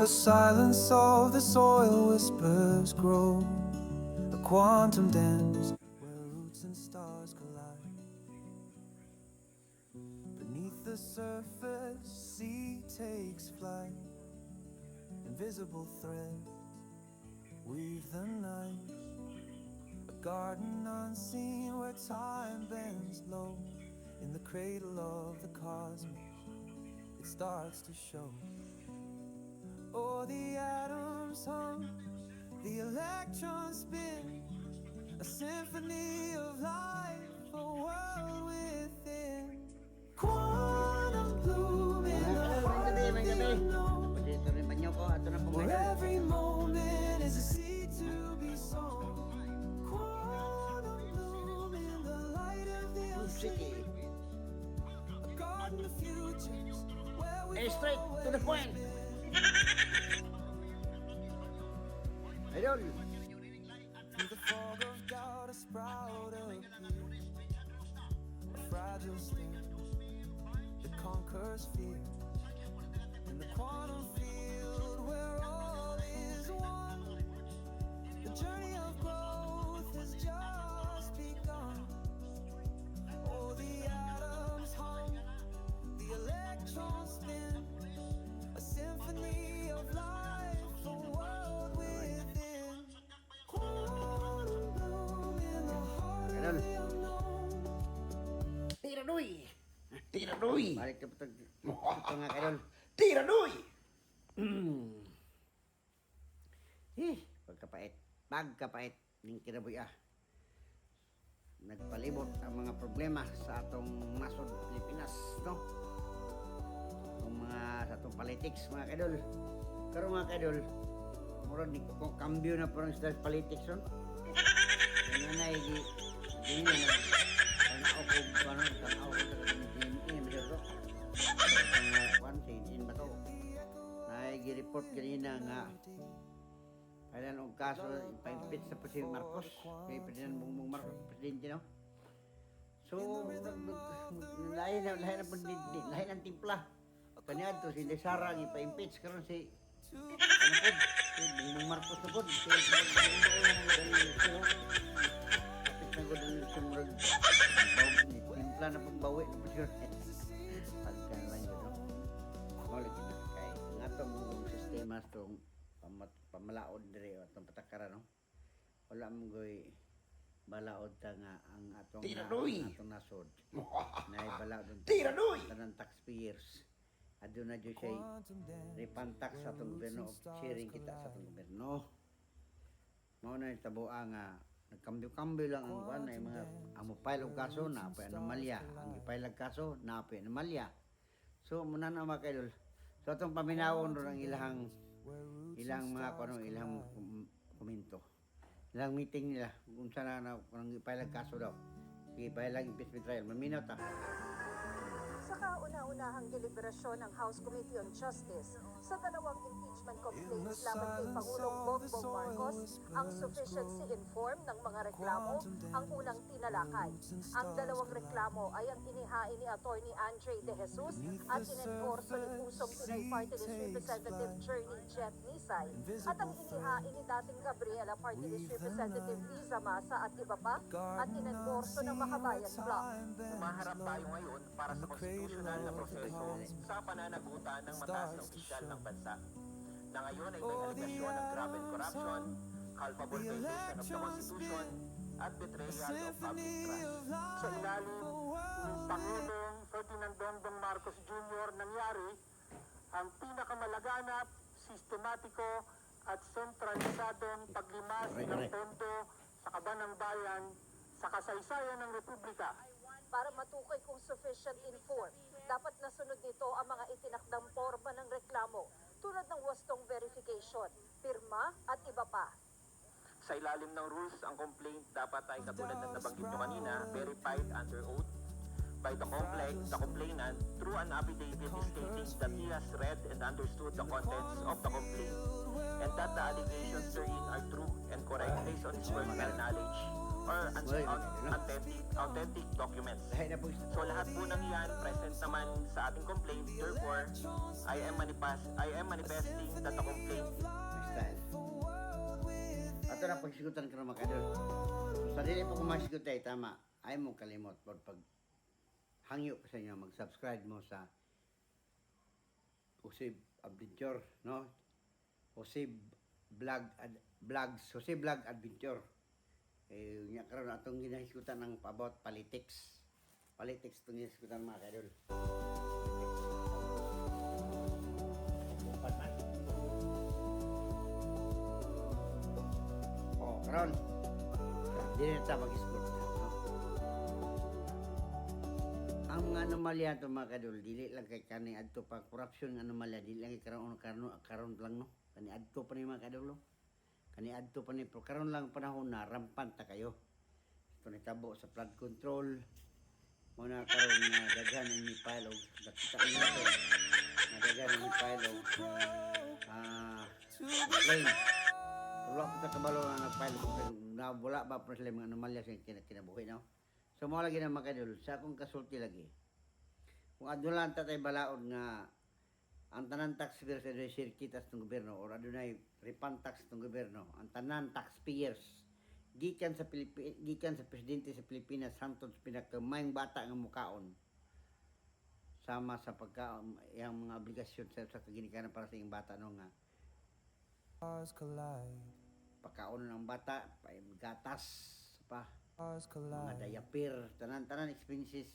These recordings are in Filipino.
silence of the soil whispers grow, a quantum dance where roots and stars collide. Beneath the surface, sea takes flight. Invisible threads weave the night. A garden unseen where time bends low. In the cradle of the cosmos, it starts to show. Oh, the atoms hum, the electrons spin, a symphony of life, a world within. Quantum bloom in the heart of the unknown, where every moment is a seed to be sown. Quantum bloom in the light of the unseen, a garden of futures where we Straight to the point. Idol. through the fog of doubt, a sprout appears, a fragile stem that conquers fear. In the quantum field where all is one, the journey of growth has just begun. Oh, the atoms hum, the electrons spin, a symphony of life, a world within. Quantum bloom in the heart of the unknown. Tira Noy. Tira Noy. Balik na putag. Ito nga kayo. Tira Noy! Pagkapait. Pagkapait ng kinabuhi Nagpalibot ang mga problema sa atong nasod Pilipinas, no? Ang mga sa atong politics, mga kadol. Karon mga kadol, murag di ko kambyo na parang sa politics, no? Kanya na hindi na tanaw ko parang tanaw ko ini medyo one in bato. Nai-report kanina nga kailan ang kaso ipa-impeach sa President Marcos, kay President Bongbong Marcos, presidente, no? So, lain ang timpla. Kanya to si Desara ang ipa-impeach karon si Bongbong Marcos na po. Timpla na pagbawi na po siya. Pagkan lang yun, no? Maulit na kay nga itong sistema itong pamalaod dire atong patakara, no? Wala mong goy balaod ta nga ang atong atong nasod na balaod Tira Noy! tanang taxpayers aduna jud siya repantak sa atong gobyerno of sharing kita sa atong gobyerno. Mao na itabuha nga nagkambyo-kambyo lang ang kuan ay mga ang mopile og kaso na pa anomalya, ang ipile og kaso na pa anomalya. So muna na mga kaidol, so atong paminawon ron ang ilang mga kuno ilang komento, ilang meeting nila kung saan na kung ipailag kaso daw, sige ipailag impeachment trial, maminaw ta. Sa kauna-unahang deliberasyon ng House Committee on Justice sa dalawang impeachment complaints laban kay Pangulong Bongbong Marcos, ang sufficiency in form ng mga reklamo ang unang tinalakay. Ang dalawang reklamo ay ang inihain ni Attorney Andre De Jesus at inendorso ni Pusong Pinay Party List Representative Journey Jet Nisay at ang inihain ni dating Gabriela Party List Representative Liza Masa at iba pa at inendorso ng Makabayan Bloc. Umaharap tayo ngayon para sa konstitusyonal na proseso sa pananagutan ng mataas na opisyal ng bansa na ngayon ay may aligasyon ng grabe corruption, culpable violation of the Constitution at betrayal of public trust. Sa ilalim ng Pangulong Ferdinand Bongbong Marcos Jr. nangyari ang pinakamalaganap, sistematiko at sentralisadong paglimas ng pondo sa kaban ng bayan sa kasaysayan ng Republika. Para matukoy kung sufficient in form, dapat nasunod nito ang mga itinakdang porma ng reklamo tulad ng wastong verification, pirma at iba pa. Sa ilalim ng rules, ang complaint dapat ay katulad ng nabanggit nyo kanina, verified under oath by the complainant through an affidavit stating that he has read and understood the contents of the complaint and that the allegations therein are true and correct based on his personal knowledge or Well, authentic documents. Dahil na po So lahat po ng yan present naman sa ating complaint. Therefore, I am manifesting that the complaint style. Ato na pagsigutan ka naman kadol. So, sa dili pa ko masigutan ay tama. Ay mo kalimot pag hangyo ko sa inyo mag-subscribe mo sa Jose Adventure, no? Jose Vlog Adventure. Nya karon atong ginahisgutan ng about politics. Politics itong ginahisgutan mga kadol. Karon, dili na ta mag-isgot. No? Ang mga anomalya ito mga kadol, dili lang kay kani adto pa corruption nga anomalya, dili lang kay karon lang no. Kani adto pa ni mga kadol. Kani adto pa ni pero karon lang panahon na rampant ta kayo. Ito nitabo sa flood control. Muna karon nga daghan ang mipalo, nakita niyo ito. Na daghan ang mipalo. Plane. Wala ko sa kabalo na nag-file ko pero wala ba pa sila mga anomalya sa kinabuhi no? So mo lagi na makadul sa akong kasulti lagi. Kung adulan ta tay balaod nga ang tanan taxpayer sa sirkitas ng gobyerno or adunay refund tax ng gobyerno, ang tanan taxpayers gikan sa presidente sa Pilipinas hangtod sa pinakamayng bata nga mukaon sama sa pagka yang mga obligasyon sa kaginikanan para sa iyang bata no nga Stars collide, pagkaon ng bata, gatas pa, stars mga collide. diaper, tanan expenses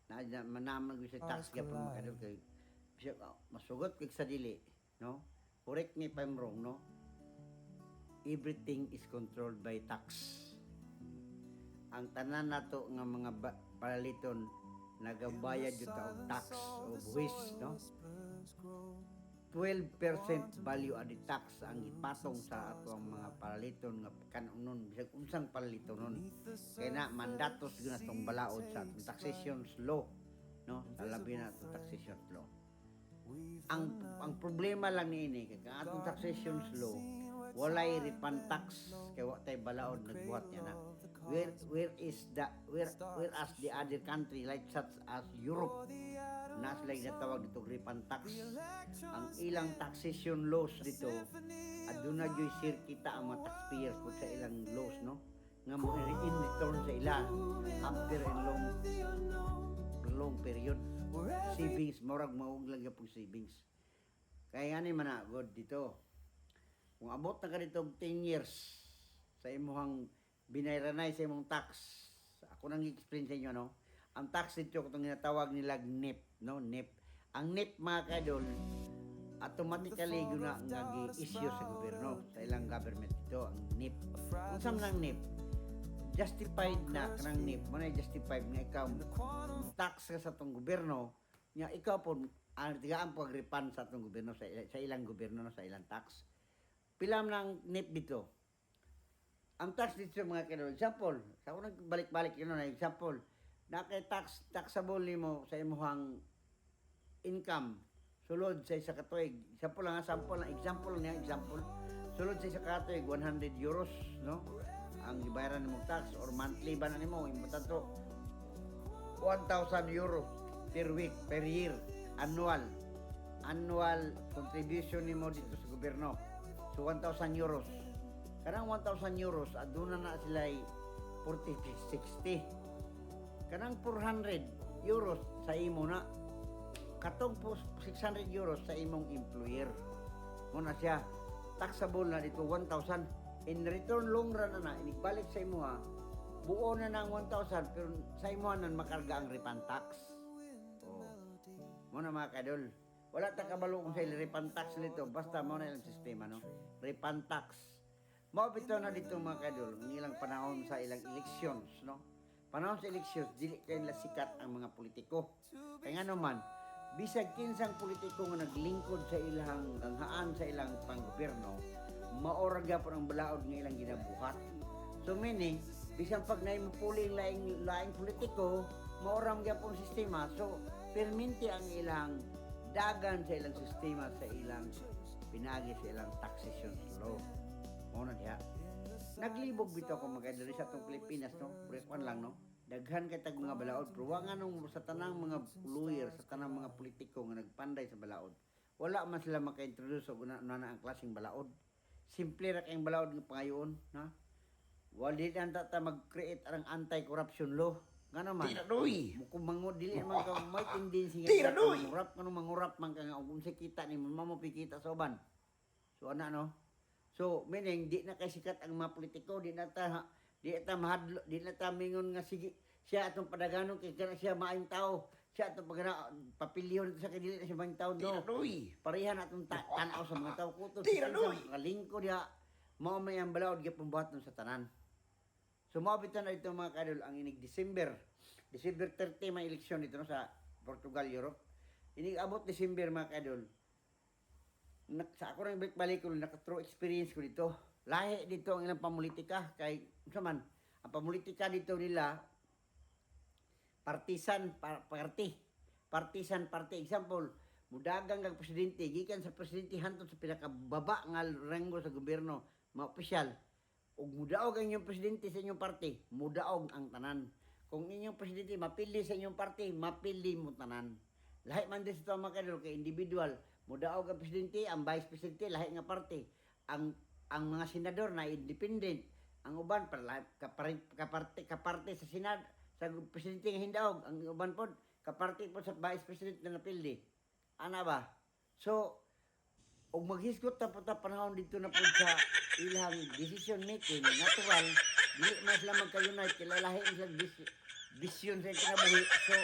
na manaman ko sa tax gap mga kadol kay masugot kay sa dili, no? Correct me if I'm wrong, no? Everything is controlled by tax. Ang tanan nato nga mga paraliton nagabayad jud ta og tax o buwis, no? 12% value added tax ang ipatong sa ato ang mga paraliton nga kanunon bisag unsang paraliton nun kaya na mandatos gyud natong balaod sa atong taxation law no labi na atong taxation law ang problema lang niini kay ang atong taxation law walay refund tax kay wa tay balaod nagbuhat niya na where as the other country like such as Europe na sila ginatawag dito refund tax ang ilang taxation laws dito aduna joy sir kita ang mga taxpayers po sa ilang laws no nga mo in return sa ila after a long period savings morag maug lang gyapon savings kaya ani man na good dito kung abot na ka dito 10 years sa imuhang binayranay sa imong tax ako nang i-explain sa inyo no ang tax dito kung ginatawag nila NEP no NEP ang NEP mga kadol automatically guna nga gi-issue sa gobyerno sa ilang government dito ang NEP unsam nang NEP justified na kanang NEP mo na justified nga ikaw tax ka sa tong gobyerno nya ikaw po ang tigaan pag-refund sa tong gobyerno sa ilang gobyerno no, sa ilang tax pilam ng NEP dito ang tax dito mga kadol example sa ako nagbalik-balik yun na example na kay taxable nimo sa imong income sulod sa isa ka tuig example lang example sulod sa isa ka tuig 100 euros no ang gibayaran nimo tax or monthly ba na nimo imong to 1,000 euros per week per year annual contribution nimo dito sa gobyerno so 1,000 euros kanang 1,000 euros aduna na sila 40-60 kanang 400 euros sa imo na katong po 600 euros sa imong employer mo na siya taxable na dito 1,000 in return long run na inibalik sa imo ha buo na ng 1,000 pero sa imo nan makarga ang refund tax mo na mga kadol wala ta kabalo kung sa refund tax nito basta mo na ilang sistema no refund tax mo bitaw na dito mga kadol ng ilang panahon sa ilang elections no panahon sa elections dili kay sikat ang mga politiko kaya nga naman bisag kinsang politiko nga naglingkod sa ilang ganghaan sa ilang panggobyerno maora gyapon ang balaod nga ilang ginabuhat so meaning bisan pag naimupuli laing politiko maoram gyapon sistema so perminti ang ilang dagan sa ilang sistema sa ilang pinagi sa ilang taxation law mo na diha naglibog bitaw ko mga idol sa atong Pilipinas no. Kuan lang no. Daghan kay tag mga balaod pero wa nga nung sa tanang mga lawyer, sa tanang mga politiko nga nagpanday sa balaod. Wala man sila maka-introduce og una na ang klaseng balaod. Simple ra kay ang balaod nga pangayoon, na. Wala din ta mag-create arang anti-corruption law. Nga naman. Tira doy. Kung mangod dili man ka may tendency Tira, doy! mangurap man ka nga kung sa kita ni mo pikita sa uban. So ana no. So meaning di na kay sikat ang mga politiko, di na ta mingon nga sige siya atong padaganon kay kana siya maayong tao. Siya atong papilyon sa kay dili na siya maayong tao Tira no. doy. Parehan atong tanaw sa mga tao kuto. Tira, doy! Kalingko diha mao may ang balaod gipambuhaton sa tanan. So mabitan na ito mga kadol ang inig December 30 may eleksyon dito no, sa Portugal, Europe. Inig abot December mga kadol. Sa ako nang balik ko naka-true experience ko dito. Lahi dito ang ilang pamulitika kay saman ang pamulitika dito nila partisan party example mudagang kag presidente gikan sa presidente hantod sa pinakababa nga ranggo sa gobyerno mga opisyal ug mudaog ang inyong presidente sa inyong party mudaog ang tanan kung inyong presidente mapili sa inyong party mapili mo tanan lahi man din sa mga kadol kay individual mudaog ang presidente ang vice presidente lahi nga party ang mga senador na independent ang uban kaparte sa senad sa presidente nga hindaog ang uban pod kaparte pod sa vice president na napildi ana ba so og maghisgot ta puta panahon dito na pod sa ilang decision making natural dili man sila magka-unite kay lahi sila vision sa kinabuhi so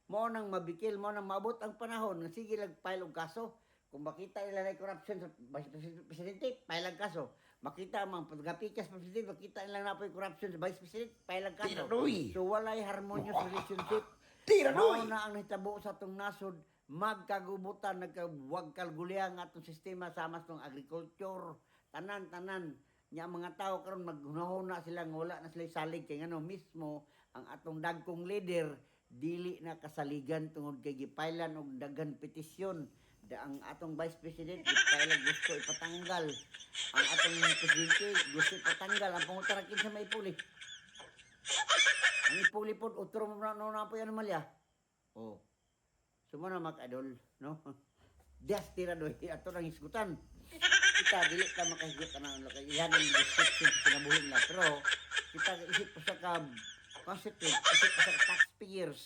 mo nang mabikil mo nang maabot ang panahon nga sige lag file og kaso kung makita nila na corruption sa vice presidente file ang kaso makita man pagkapikas presidente makita nila na po corruption sa vice president file ang kaso Tira doy. so walay harmonious relationship Tira mao doy. na ang nahitabo sa atong nasod magkagubutan nagkawag kalguliang atong sistema sama sa atong agriculture tanan nya mga tao karon maghunahuna sila nga wala na sila salig kay ngano mismo ang atong dagkong leader dili na kasaligan tungod kay gipailan og daghan petisyon ang atong vice president gipailan gusto ipatanggal ang atong presidente gusto ipatanggal ang pangutara kinsa may puli ang ipuli pod utro mo na po yan malya oh sumana makadol no das tira doy ato nang isgutan kita dili ka makahigot ana kay iyan ang description sa kinabuhi na pero kita isip pa sa ka constitute isip pa sa taxpayers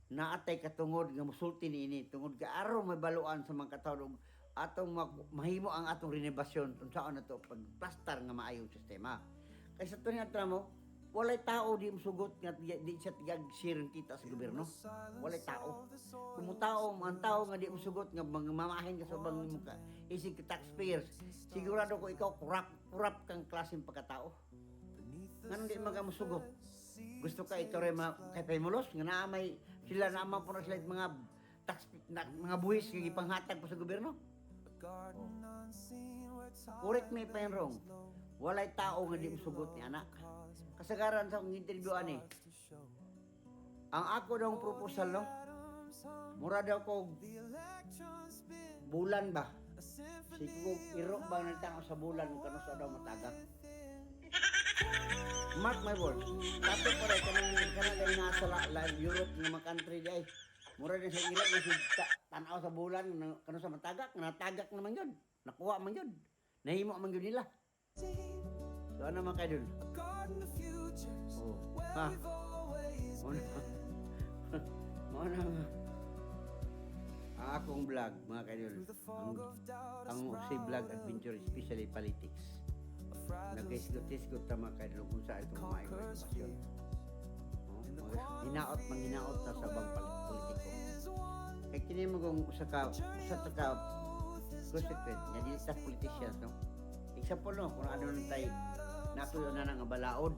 na atay katungod nga musulti niini tungod ka araw may baluan sa mga katawag atong mahimo ang atong renovasyon unsaon nato pagplastar nga maayong sistema kay sa tuning atra mo walay tao di musugot nga di siya tigag-share kita sa gobyerno walay tao kung ang tao nga di musugot nga mamahin ka sa ubang muka isig ka taxpayers sigurado ko ikaw kurap kang klaseng pagkatao nganong di magamusugot gusto ka ito rin kay Pemulos nga naamay sila naman po na sila mga mga buhis nga ipanghatag po sa gobyerno correct me if I'm wrong walay tao nga di musugot ni anak kasagaran sa akong interview ani ang ako daw proposal no mura daw ko bulan ba siguro iro ba nagtao sa bulan kung kano sa daw matagak mark my words tato pa rin kanang nasa Europe nga mga country di ay mura din sa iro nga si tanaw sa bulan kano sa matagak natagak naman yun nakuha man yun nahimo man yun nila so ano mga kaidol ha Muna ang akong vlog mga kaidol ang si vlog adventure especially politics nag-isgot ta mga kaidol kung saan itong mga informasyon hinaot ta sa bang politiko kaya kini mo kung sa taka constituent nga dili ta politicians no example no kung ano nang tayo natuyo na nga balaod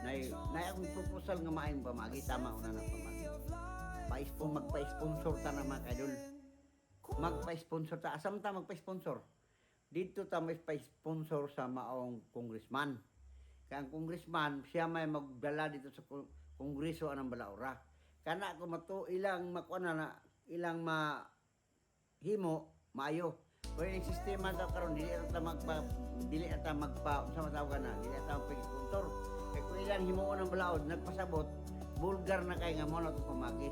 na akong proposal nga maayong pamagi tama una na pamagi magpa-sponsor ta na mga kaidol magpa-sponsor ta asam ta magpa-sponsor dito ta may pa-sponsor sa maong congressman kaya ang congressman siya may magdala dito sa kongreso anang balaura kana ako mato ilang makuana na ilang mahimo maayo Kung yung sistema daw karon dili ata magpa sa matawag na, dili ata pagkuntor. Kay kung ilang himuon ng balaod nagpasabot, bulgar na kay nga mo na ito pamagi.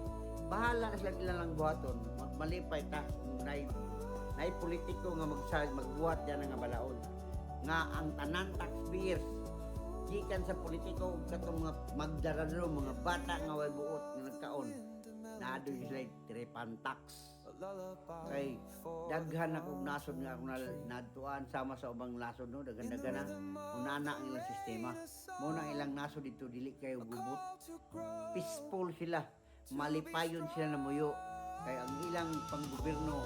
Bahala na sila ilang buhaton, malipay ta nay politiko nga magbuhat diyan nga balaod. Nga ang tanan taxpayers gikan sa politiko ug katong mga magdarano mga bata nga way buot nga nagkaon naadto sila tripan tax kay daghan ako nasod nga ako nadtuan sama sa ubang lasod no daghan na unana ang ilang sistema mo na ilang nasod dito dili kayo gubot peaceful sila malipayon sila na muyo kay ang ilang panggobyerno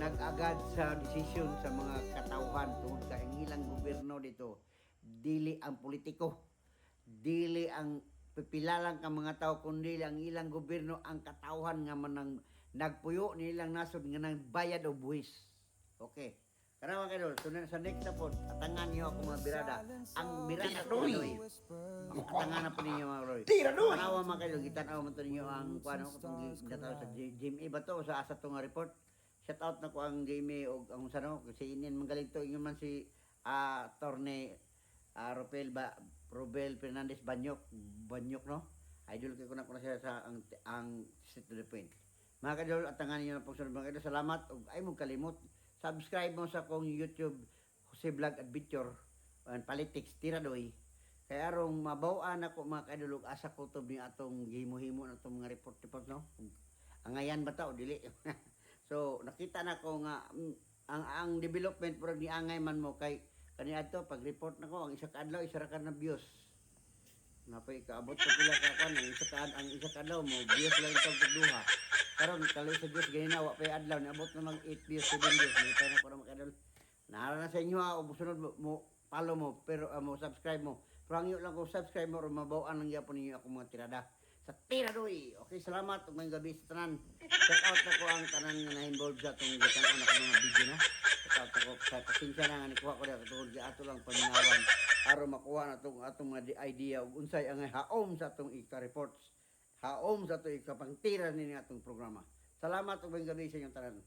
nag-agad sa desisyon sa mga katawhan tungod kay ang ilang gobyerno dito dili ang politiko dili ang pipilalang ka mga tao kundi ang ilang gobyerno ang katawhan nga manang nagpuyo nilang nasod nga nang bayad o buwis. Okay. Karama kayo, sunod sa next na po, atangan niyo ako mga birada. Ang birada Roy. Atangan na po ninyo mga Roy. Tira Roy! Panawa mga kayo, gitanaw mo to ninyo ang kuano kung ginataw sa GMA ba to sa asa to nga report. Shout out na ko ang GMA o ang sano kasi inin magaling to inyo man si Torne Robel Fernandez Banyok no. Idol kay ko na siya sa ang straight to the point. Mga kadol, atangan niyo na pagsunod mga kadol. Salamat ug ay mong kalimot. Subscribe mo sa akong YouTube Jose Vlog Adventure and Politics Tiradoy. Kaya arong mabaw-an ako mga kadol ug asa ko to ni atong gihimo-himo na itong mga report no. Angayan ba ta o dili? So nakita na ko nga ang development pero ni angay man mo kay kaniadto pag report nako ang isa ka adlaw isa ra ka na views. Napay kaabot ko pila ka kan ang isa ka adlaw mo views lang tawag duha. Karon kaloy sa Dios ganina wa pay adlaw niabot na mag 8 views 7 views nilipay na ko na makadol. Naara na sa inyo ug sunod mo follow mo pero mo subscribe mo. Pero ang lang ko subscribe mo or mabaw-an lang gyapon ninyo ako mga tirada. Sa Tiradoy. Okay, salamat ug may gabi sa tanan. Check out na ko ang tanan nga na-involved sa atong gitan-an ako mga video no. Check out ako sa pasensya na nga nikuha ko dito tungod kay ato lang paminawan aron makuha na atong mga idea ug unsay ang haom sa atong ika-reports. Haom sa atong ikapangtira ni atong programa. Salamat ug may gabi sa inyong tanan.